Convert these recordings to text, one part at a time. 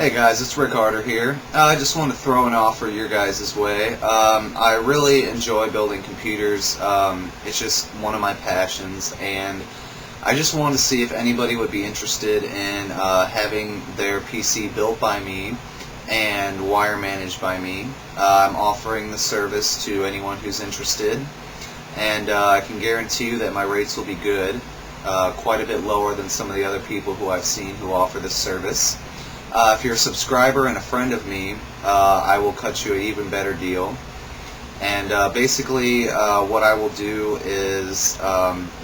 Hey guys, it's Rick Arter here. I just want to throw an offer your guys' way. I really enjoy building computers. It's just one of my passions, and I just wanted to see if anybody would be interested in having their PC built by me and wire managed by me. I'm offering the service to anyone who's interested, and I can guarantee you that my rates will be good, quite a bit lower than some of the other people who I've seen who offer this service. If you're a subscriber and a friend of me, I will cut you an even better deal. And basically what I will do is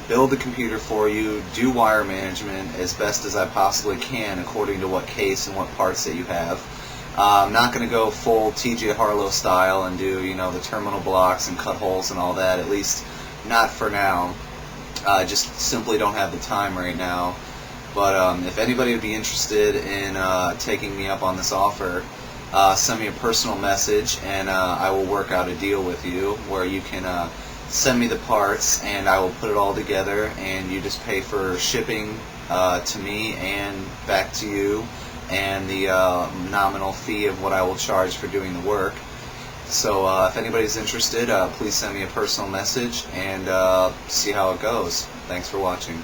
build the computer for you, do wire management as best as I possibly can according to what case and what parts that you have. I'm not going to go full TJ Harlow style and do, the terminal blocks and cut holes and all that, at least not for now. I just simply don't have the time right now. But if anybody would be interested in taking me up on this offer, send me a personal message and I will work out a deal with you where you can send me the parts and I will put it all together, and you just pay for shipping to me and back to you, and the nominal fee of what I will charge for doing the work. So if anybody's interested, please send me a personal message and see how it goes. Thanks for watching.